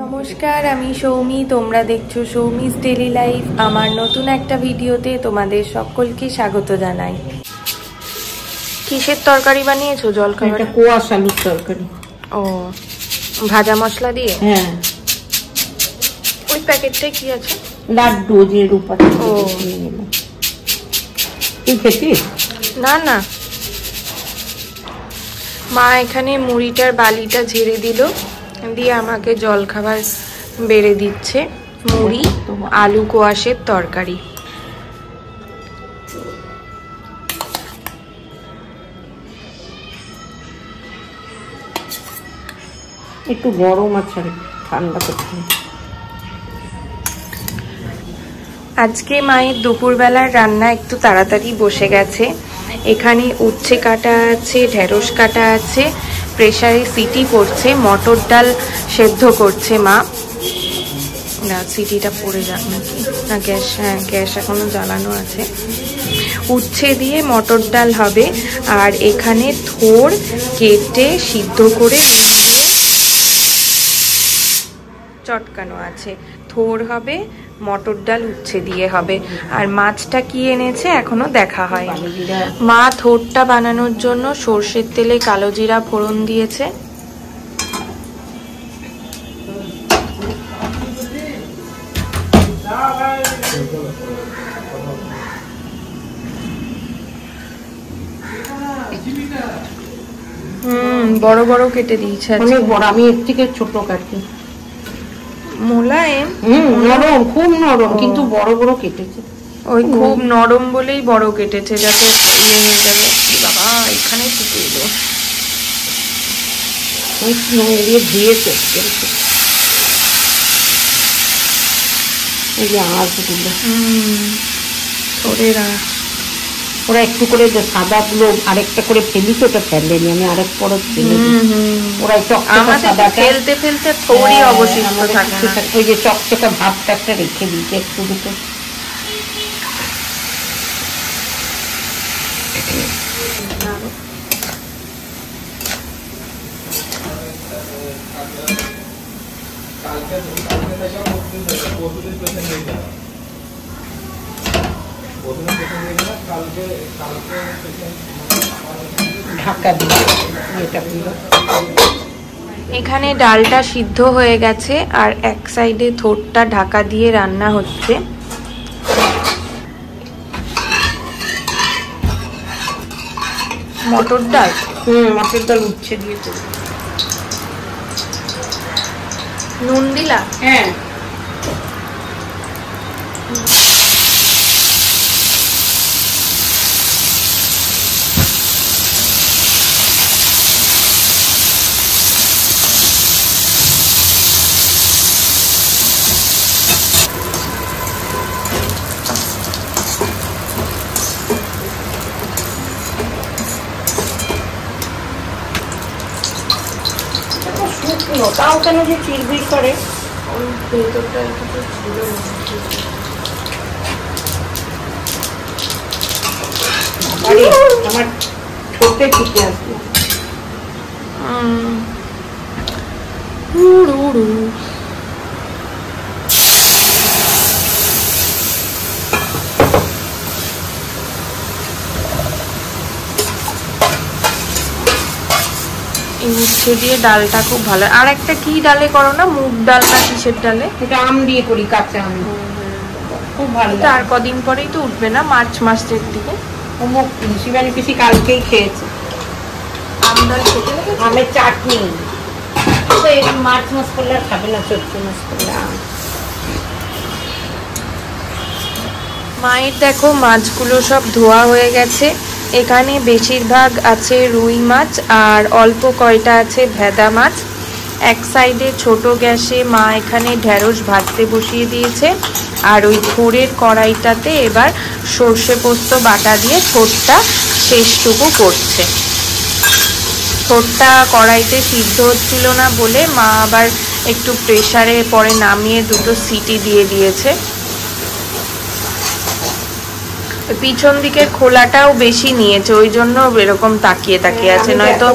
নমস্কার, আমি সৌমি। তোমরা দেখছো সৌমিস ডেলি লাইফ। আমার নতুন একটা ভিডিওতে তোমাদের সকলকে স্বাগত জানাই। কিসের তরকারি বানিয়েছো? জলখাবার? এটা কোয়াশ আলুর তরকারি। ও, ভাজা মশলা দিয়ে? হ্যাঁ। ওই প্যাকেটটাই কি আছে? লাড্ডু যে রূপা। ও, তুই খেতিস? না না, মা এখানে মুড়িটার বালিটা ঝেড়ে দিল, দিয়ে আমাকে জলখাবার বেড়ে দিচ্ছে। মুড়ি, আলু কোয়াশের তরকারি। একটু গরম আছে, ঠান্ডা করতে। আজকে মায়ের দুপুরবেলার রান্না একটু তাড়াতাড়ি বসে গেছে। এখানে উচ্ছে কাটা আছে, ঢেঁড়স কাটা আছে, প্রেসারে সিটি পড়ছে, মটর ডাল সেদ্ধ করছে মা। না, সিটিটা পড়ে যাক নাকি? না, গ্যাস, হ্যাঁ গ্যাস এখনো জ্বালানো আছে। উচ্ছে দিয়ে মটর ডাল হবে। আর এখানে থোড় কেটে সিদ্ধ করে চটকানো আছে। থোড় হবে, মটর ডাল উচ্ছে দিয়ে হবে। আর মাছটা কি এনেছে এখনো দেখা হয়। মা থোড়টা বানানোর জন্য সর্ষের তেলে কালো জিরা ফোড়ন দিয়েছে। বড় বড় কেটে দিয়েছে, অনেক বড়। আমি এর থেকে ছোট কাটি। মোলায়েম, নরম, খুব নরম, কিন্তু বড় বড় কেটেছে। ওই খুব নরম বলেই বড় কেটেছে, যাতে ইয়ে হয়ে যাবে। বাবা, এখানে ফুটে এলো। দিয়েছে ওরা একটু করে সাদা গুলো আরেকটা করে ফেলিস, ওটা ফেলেনি, আমি আরেক পরত ফেলে। ওরা চকচকা ফেলতে ফেলতে থোড়ি অবশিষ্ট থাকে না। ওই যে চকচকা ভাবটা একটা রেখে দিয়েছে একটু দুটো। এখানে ডালটা সিদ্ধ হয়ে গেছে, আর এক সাইডে থোড়টা ঢাকা দিয়ে রান্না হচ্ছে। মটর ডাল, মটর ডাল উচ্ছে দিয়েছে। নুন দিলা? হ্যাঁ। তাও কেন যে চিরবির করে? আমার ঠোঁটে টিকে আসবে। উচ্ছে দিয়ে ডালটা খুব ভালো। আর একটা কি ডালে করো না? মুগ ডাল না কিসের ডালে? এটা আম দিয়ে করি, কাঁচা আম। খুব ভালো। আর কদিন পরেই তো উঠবে না, মার্চ মাসের দিকে। শিবানী পিসি কালকেই খেয়েছে আম ডাল খেতে। আমের চাটনি মার্চ মাস করলে আর খাবে না, চৈত্র মাস করলে আম। মায়ের দেখো মাছগুলো সব ধোয়া হয়ে গেছে। এখানে বেশিরভাগ আছে রুই মাছ, আর অল্প কয়টা আছে ভেদা মাছ। এক সাইডে ছোট গ্যাসে মা এখানে ঢেঁড়স ভাজতে বসিয়ে দিয়েছে। আর ওই থোড়ের কড়াইটাতে এবার সর্ষে পোস্ত বাটা দিয়ে থোড়টা শেষটুকু করছে। থোড়টা কড়াইতে সিদ্ধ হচ্ছিল না বলে মা আবার একটু প্রেসারে পরে নামিয়ে দুটো সিটি দিয়ে দিয়েছে। পিছন দিকের খোলাটাও বেশি নিয়েছে, ওই জন্য এরকম তাকিয়ে তাকিয়ে আছে, নয়তো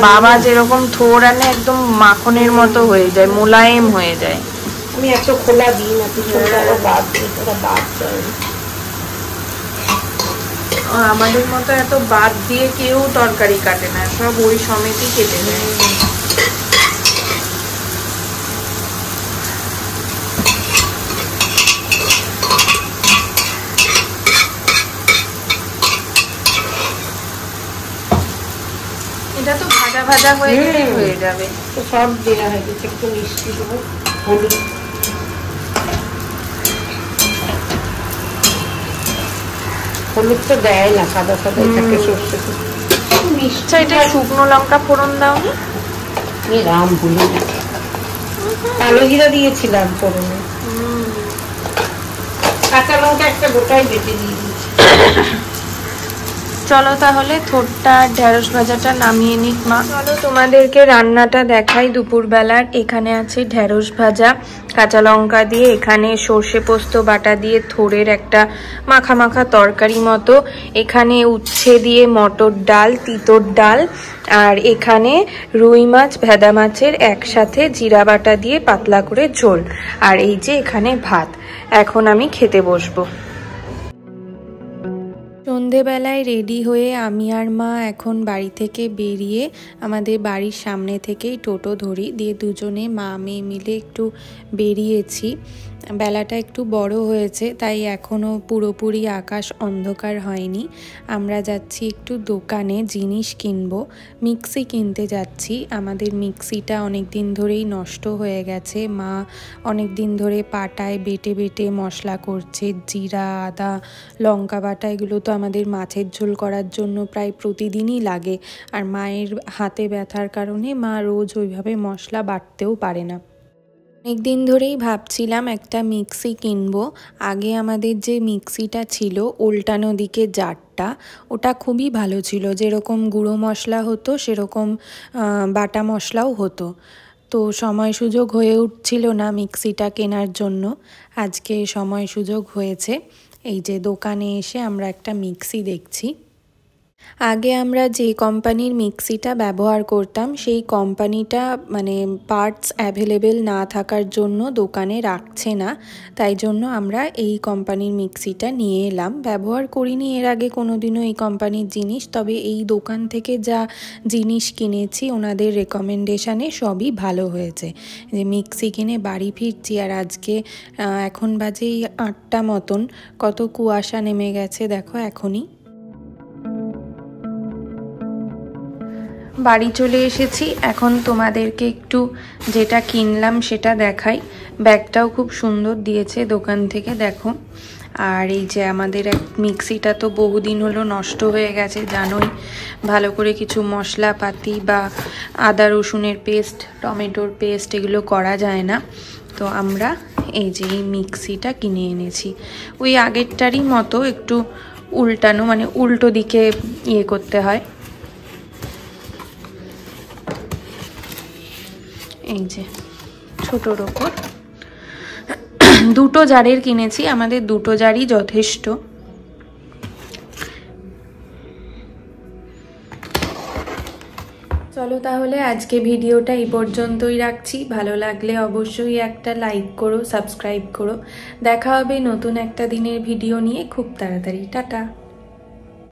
বাবা যেরকম থোর আনে একদম মাখনের মতো হয়ে যায়, মোলায়েম হয়ে যায়। আমি এত খোলা দিই না, পিছনটা বাদ দিই, ওরা বাদ দেয়। আমাদের মতো এত বাদ দিয়ে কেউ তরকারি কাটে না, সব ওই সমেতই কেটে নেয়। এটা তো ভাজা ভাজা হয়ে গেলে হয়ে যাবে। তো সব দেওয়া হয়ে গেছে, একটু মিষ্টি দেবো, হলুদ, হলুদ তো দেয় না, সাদা সাদাই থাকে সর্ষে। মিষ্টি, এটা শুকনো লঙ্কা ফোড়ন দাও নি? রাম ভুলে গেছে, কালো জিরা দিয়েছিলাম ফোড়নে, কাঁচা লঙ্কা একটা গোটাই বেটে দিয়ে দিয়েছি। চলো তাহলে থোরটা ঢেঁড়স ভাজাটা নামিয়ে নিক মা। চলো তোমাদেরকে রান্নাটা দেখাই দুপুরবেলার। এখানে আছে ঢেঁড়স ভাজা কাঁচা লঙ্কা দিয়ে, এখানে সর্ষে পোস্ত বাটা দিয়ে থোরের একটা মাখা মাখা তরকারি মতো, এখানে উচ্ছে দিয়ে মটর ডাল, তিতর ডাল, আর এখানে রুই মাছ ভেদা মাছের একসাথে জিরা বাটা দিয়ে পাতলা করে ঝোল, আর এই যে এখানে ভাত। এখন আমি খেতে বসবো। সন্ধেবেলায় রেডি হয়ে আমি আর মা এখন বাড়ি থেকে বেরিয়ে আমাদের বাড়ির সামনে থেকেই টোটো ধরি, দিয়ে দুজনে মা মেয়ে মিলে একটু বেরিয়েছি। বেলাটা একটু বড় হয়েছে, তাই এখনও পুরোপুরি আকাশ অন্ধকার হয়নি। আমরা যাচ্ছি একটু দোকানে জিনিস কিনবো, মিক্সি কিনতে যাচ্ছি। আমাদের মিক্সিটা অনেক দিন ধরেই নষ্ট হয়ে গেছে, মা অনেক দিন ধরে পাটায় বেটে বেটে মশলা করছে, জিরা আদা লঙ্কা বাটা, এগুলো তো আমাদের মাছের ঝোল করার জন্য প্রায় প্রতিদিনই লাগে, আর মায়ের হাতে ব্যথার কারণে মা রোজ ওইভাবে মশলা বাটতেও পারে না। অনেক দিন ধরেই ভাবছিলাম একটা মিক্সি কিনবো। আগে আমাদের যে মিক্সিটা ছিল উল্টানো দিকে জারটা, ওটা খুবই ভালো ছিল, যেরকম গুঁড়ো মশলা হতো সেরকম বাটা মশলাও হতো। তো সময় সুযোগ হয়ে উঠছিল না মিক্সিটা কেনার জন্য, আজকে সময় সুযোগ হয়েছে। এই যে দোকানে এসে আমরা একটা মিক্সি দেখছি। আগে আমরা যে কোম্পানির মিক্সিটা ব্যবহার করতাম সেই কোম্পানিটা মানে পার্টস অ্যাভেলেবেল না থাকার জন্য দোকানে রাখছে না, তাই জন্য আমরা এই কোম্পানির মিক্সিটা নিয়ে এলাম। ব্যবহার করিনি এর আগে কোনোদিনও এই কোম্পানির জিনিস, তবে এই দোকান থেকে যা জিনিস কিনেছি ওনাদের রেকমেন্ডেশনে সবই ভালো হয়েছে। যে মিক্সি কিনে বাড়ি ফিরছি, আর আজকে এখন বাজে 8টা মতন, কত কুয়াশা নেমে গেছে দেখো এখনই। বাড়ি চলে এসেছি, এখন তোমাদেরকে একটু যেটা কিনলাম সেটা দেখাই। ব্যাগটাও খুব সুন্দর দিয়েছে দোকান থেকে, দেখো। আর এই যে আমাদের এক মিক্সিটা তো বহুদিন হলো নষ্ট হয়ে গেছে, জানোই, ভালো করে কিছু মশলাপাতি বা আদা রসুনের পেস্ট, টমেটোর পেস্ট এগুলো করা যায় না। তো আমরা এই যে এই মিক্সিটা কিনে এনেছি, ওই আগেরটারই মতো একটু উল্টানো, মানে উল্টো দিকে ইয়ে করতে হয়। এই যে ছোটোর ওপর দুটো জারের কিনেছি, আমাদের দুটো জারই যথেষ্ট। চলো তাহলে আজকে ভিডিওটা এই পর্যন্তই রাখছি। ভালো লাগলে অবশ্যই একটা লাইক করো, সাবস্ক্রাইব করো। দেখা হবে নতুন একটা দিনের ভিডিও নিয়ে খুব তাড়াতাড়ি। টাটা।